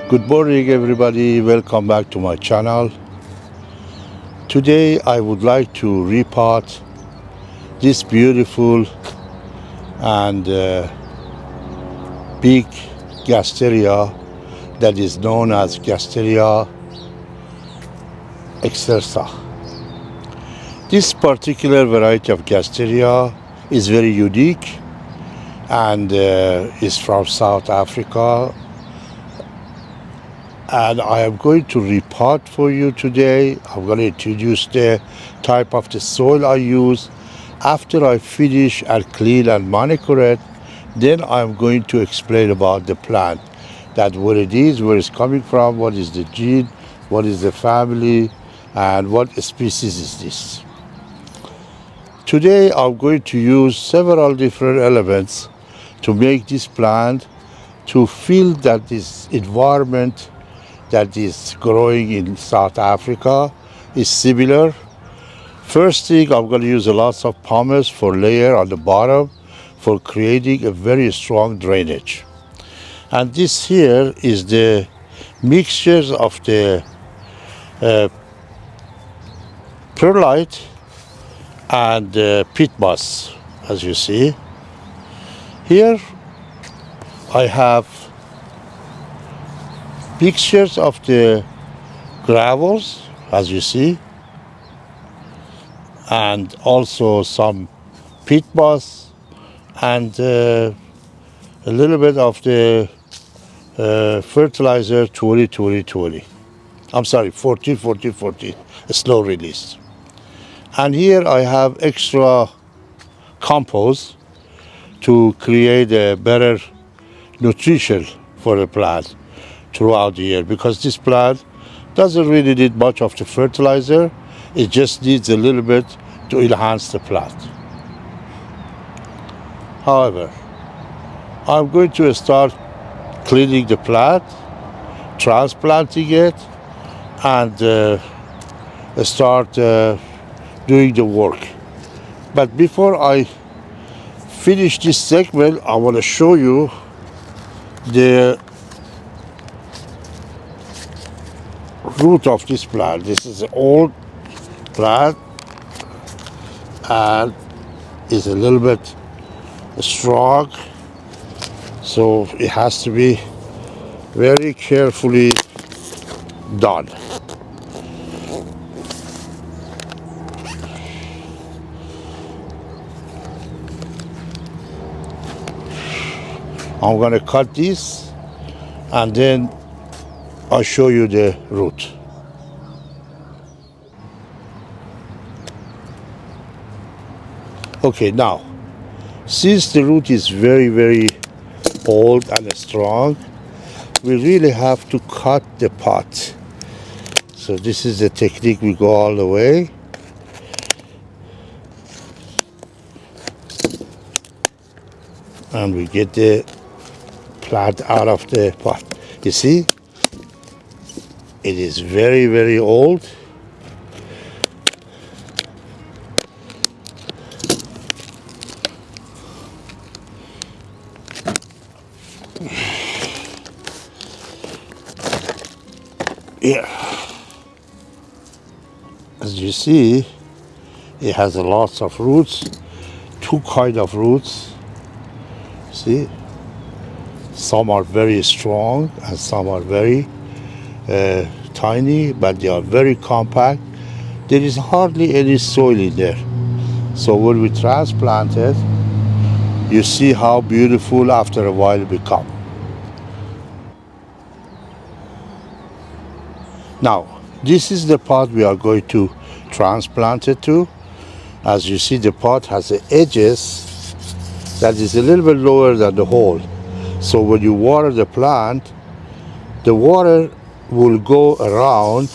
Good morning everybody, welcome back to my channel. Today I would like to repot this beautiful and big Gasteria that is known as Gasteria excelsa. This particular variety of Gasteria is very unique and is from South Africa, and I am going to repot for you today. I'm going to introduce the type of the soil I use. After I finish and clean and manicure it, then I'm going to explain about the plant, that what it is, where it's coming from, what is the gene, what is the family, and what species is this. Today I'm going to use several different elements to make this plant to feel that this environment that is growing in South Africa is similar. First thing, I'm going to use a lot of pumice for layer on the bottom for creating a very strong drainage. And this here is the mixtures of the perlite and peat moss, as you see. Here I have mixtures of the gravels, as you see, and also some peat moss and a little bit of the fertilizer 20-20-20. I'm sorry, 40-40-40, a slow release. And here I have extra compost to create a better nutrition for the plant throughout the year, because this plant doesn't really need much of the fertilizer. It just needs a little bit to enhance the plant. However, I'm going to start cleaning the plant, transplanting it, and start doing the work. But before I finish this segment, I want to show you the root of this plant. This is an old plant and is a little bit strong, so it has to be very carefully done. I'm going to cut this and then I'll show you the root. Okay, now, since the root is very old and strong, we really have to cut the pot. So this is the technique, we go all the way. And we get the plant out of the pot. You see? It is very old. Here, as you see, it has a lots of roots, two kind of roots. See, some are very strong and some are very tiny, but they are very compact. There is hardly any soil in there. So when we transplant it, you see how beautiful after a while it becomes. Now, this is the pot we are going to transplant it to. As you see, the pot has the edges that is a little bit lower than the hole. So when you water the plant, the water will go around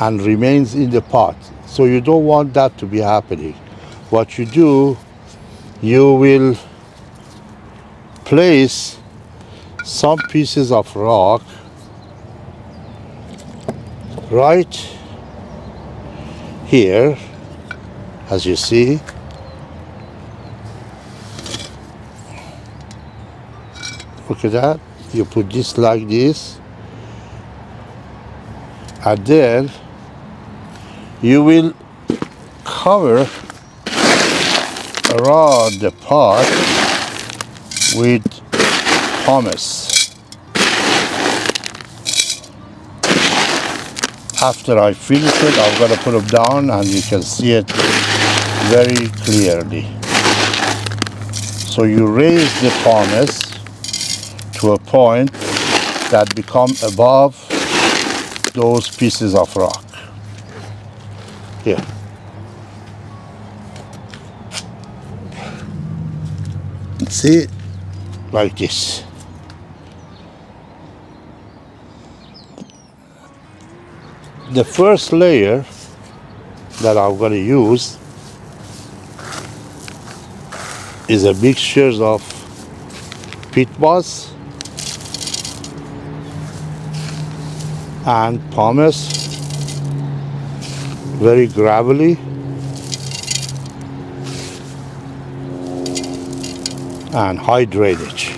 and remains in the pot. So you don't want that to be happening. What you do, you will place some pieces of rock right here, as you see. Look at that. You put this like this, And then you will cover around the pot with pumice. After I finish it, I'm gonna put them down and you can see it very clearly. So you raise the pumice to a point that become above those pieces of rock. Here. See, like this. The first layer that I'm going to use is a mixture of peat moss and pumice, very gravelly, and high drainage.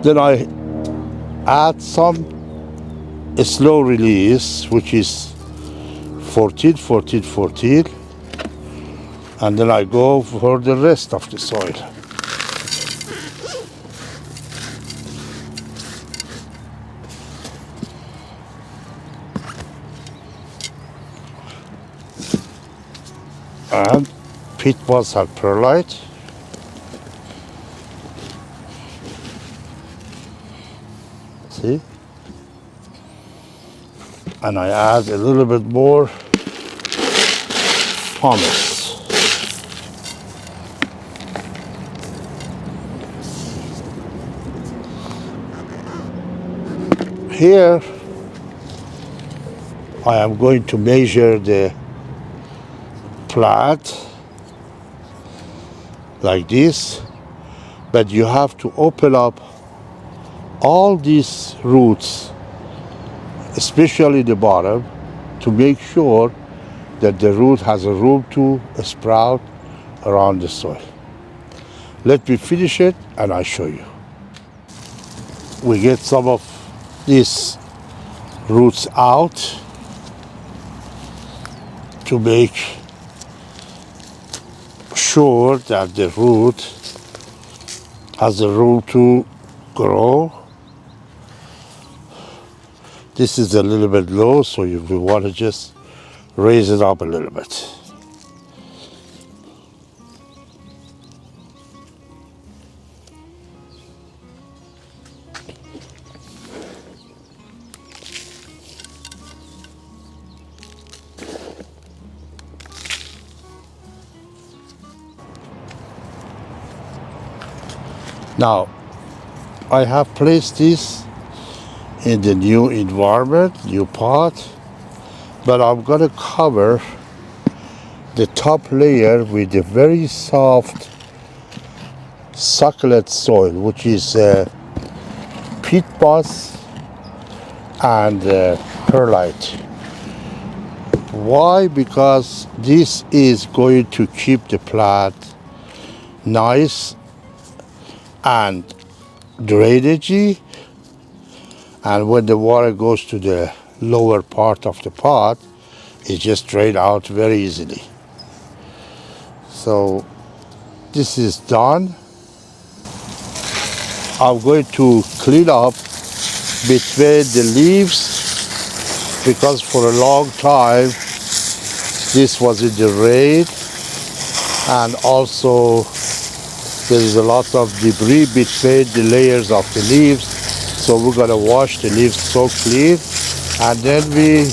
Then I add some slow release, which is 14, 14, 14, and then I go for the rest of the soil. And peat moss and perlite. See? And I add a little bit more pumice. Here I am going to measure the plant like this, but you have to open up all these roots, especially the bottom, to make sure that the root has a room to sprout around the soil. Let me finish it and I'll show you. We get some of these roots out to make sure that the root has the room to grow. This is a little bit low, so you want to just raise it up a little bit. Now, I have placed this in the new environment, new pot, but I'm going to cover the top layer with a very soft succulent soil, which is peat moss and perlite. Why? Because this is going to keep the plant nice and drainagey, and when the water goes to the lower part of the pot, it just drains out very easily. So this is done. I'm going to clean up between the leaves, because for a long time this was in the rain, and also there is a lot of debris between the layers of the leaves, so we're going to wash the leaves so clean, and then we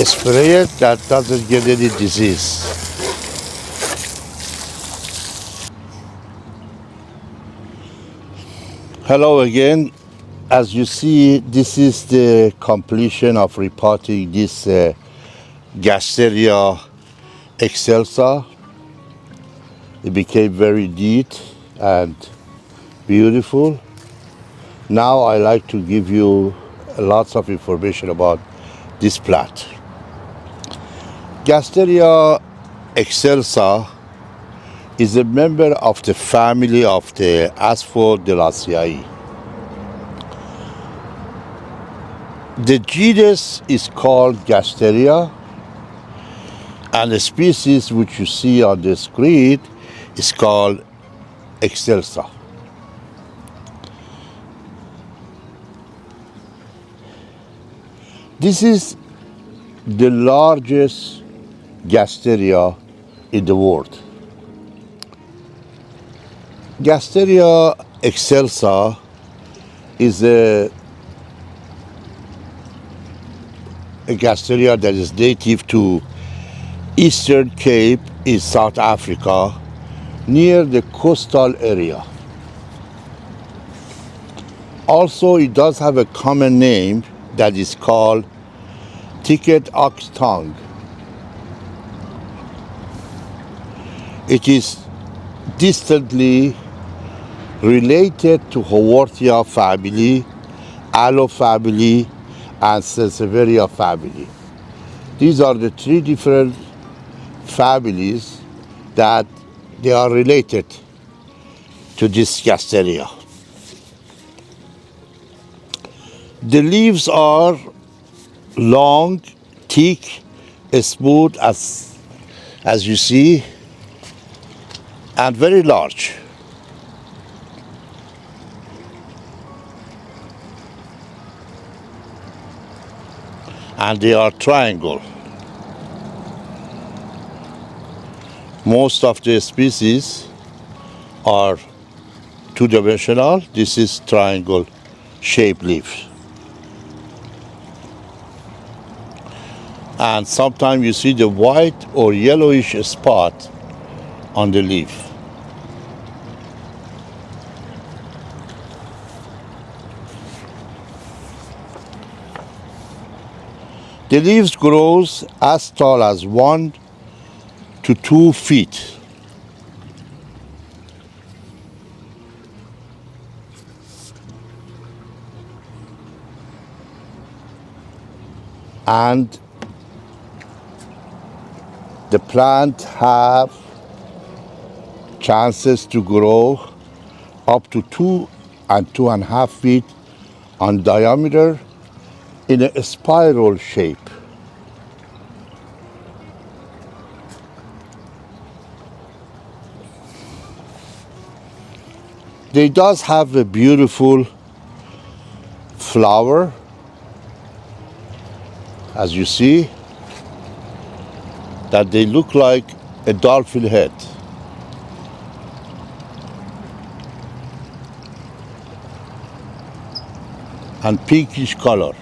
spray it that doesn't get any disease. Hello again. As you see, this is the completion of repotting this Gasteria excelsa. It became very neat and beautiful. Now I like to give you lots of information about this plant. Gasteria excelsa is a member of the family of the Asphodelaceae. The genus is called Gasteria, and the species which you see on the screen is called excelsa. This is the largest Gasteria in the world. Gasteria excelsa is a Gasteria that is native to Eastern Cape in South Africa, near the coastal area. Also, it does have a common name that is called ticket ox tongue. It is distantly related to Haworthia family, Aloe family, and Sansevieria family. These are the three different families that they are related to this Gasteria. The leaves are long, thick, smooth as you see, and very large. And they are triangle. Most of the species are two-dimensional. This is triangle shaped leaf. And sometimes you see the white or yellowish spot on the leaf. The leaves grows as tall as 1 to 2 feet. And the plant have chances to grow up to 2 and 2.5 feet on diameter in a spiral shape. They does have a beautiful flower, as you see, that they look like a dolphin head. And pinkish color.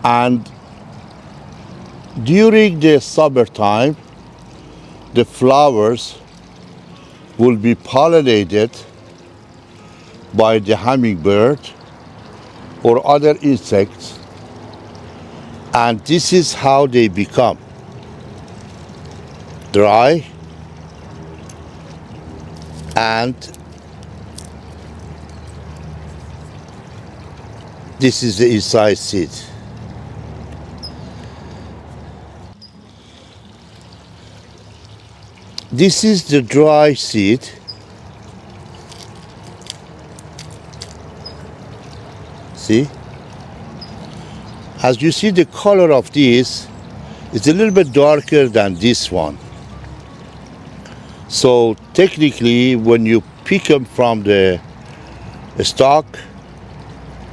And during the summertime, the flowers will be pollinated by the hummingbird or other insects, and this is how they become dry and this is the inside seed. This is the dry seed. See? As you see, the color of this is a little bit darker than this one. So technically, when you pick them from the stalk,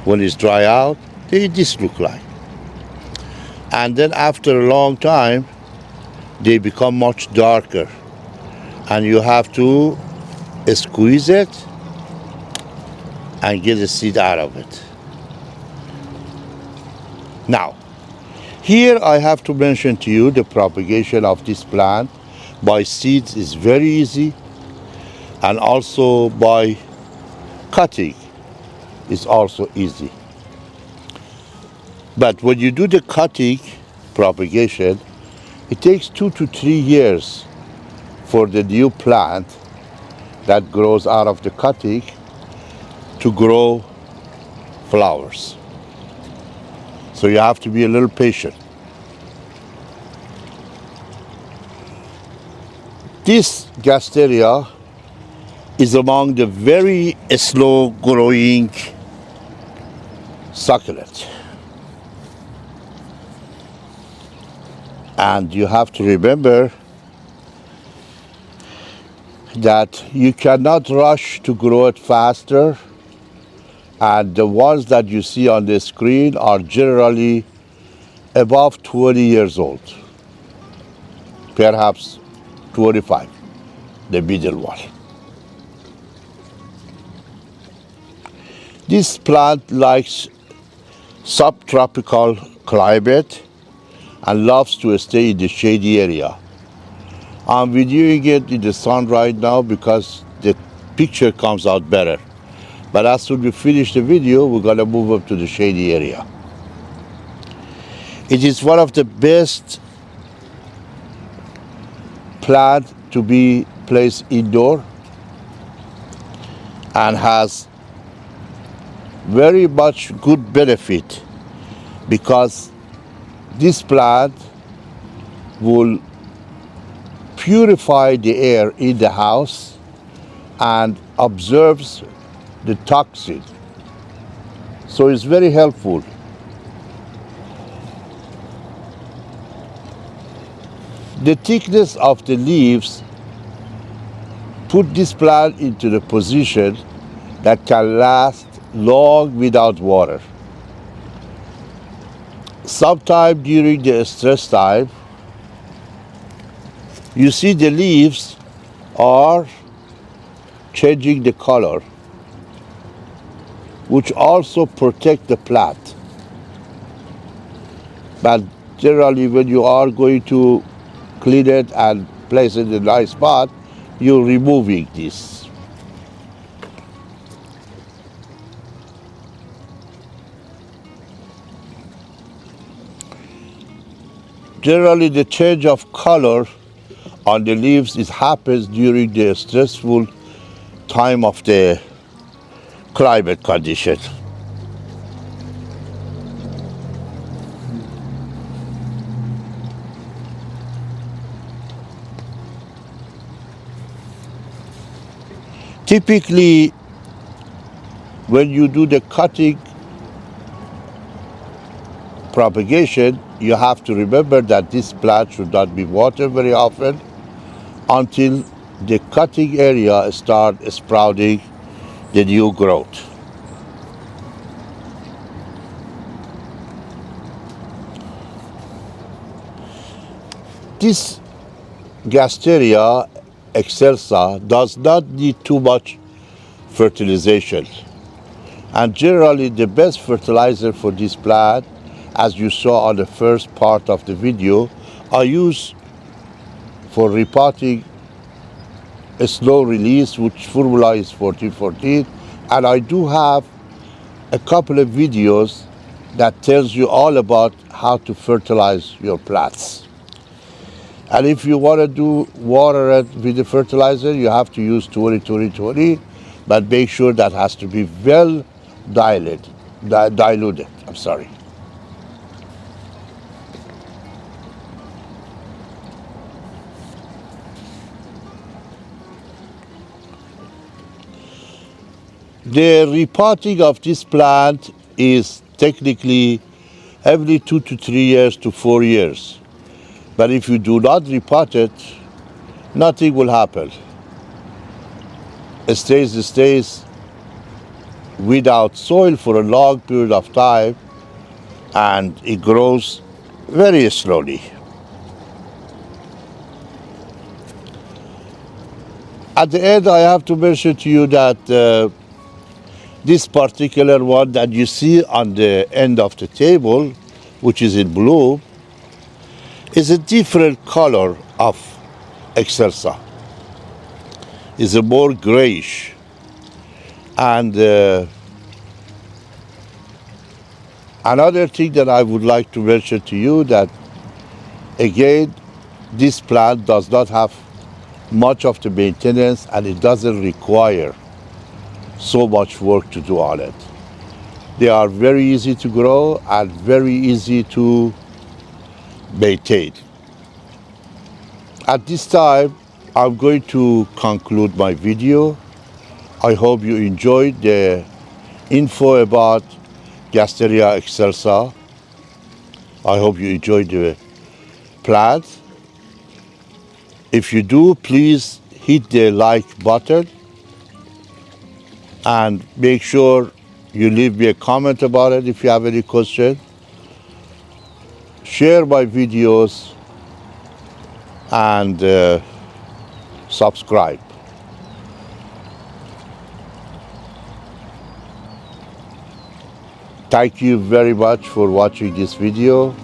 when it's dry out, they just look like. And then after a long time, they become much darker. And you have to squeeze it and get the seed out of it. Now, here I have to mention to you the propagation of this plant by seeds is very easy, and also by cutting is also easy. But when you do the cutting propagation, it takes 2 to 3 years for the new plant that grows out of the cutting to grow flowers. So you have to be a little patient. This Gasteria is among the very slow growing succulent. And you have to remember that you cannot rush to grow it faster, and the ones that you see on the screen are generally above 20 years old, perhaps 25, the middle one. This plant likes subtropical climate and loves to stay in the shady area. I'm videoing it in the sun right now because the picture comes out better. But as soon as we finish the video, we're gonna move up to the shady area. It is one of the best plants to be placed indoor and has very much good benefit because this plant will purify the air in the house and absorbs the toxin. So it's very helpful. The thickness of the leaves put this plant into the position that can last long without water. Sometime during the stress time, you see the leaves are changing the color, which also protect the plant. But generally when you are going to clean it and place it in a nice spot, you're removing this. Generally the change of color on the leaves happens during the stressful time of the climate condition. Typically, when you do the cutting propagation, you have to remember that this plant should not be watered very often until the cutting area starts sprouting the new growth. This Gasteria excelsa does not need too much fertilization, and generally the best fertilizer for this plant, as you saw on the first part of the video, are used for repotting a slow release, which formula is 1414, and I do have a couple of videos that tells you all about how to fertilize your plants. And if you want to do water it with the fertilizer, you have to use 20-20-20, but make sure that has to be well diluted. I'm sorry. The repotting of this plant is technically every 2 to 3 years to 4 years. But if you do not repot it, nothing will happen. It stays without soil for a long period of time, and it grows very slowly. At the end, I have to mention to you that this particular one that you see on the end of the table, which is in blue, is a different color of excelsa. It's a more grayish. And another thing that I would like to mention to you, that again, this plant does not have much of the maintenance, and it doesn't require so much work to do on it. They are very easy to grow and very easy to maintain. At this time, I'm going to conclude my video. I hope you enjoyed the info about Gasteria excelsa. I hope you enjoyed the plant. If you do, please hit the like button and make sure you leave me a comment about it if you have any question. Share my videos and subscribe. Thank you very much for watching this video.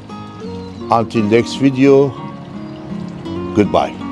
Until next video, goodbye.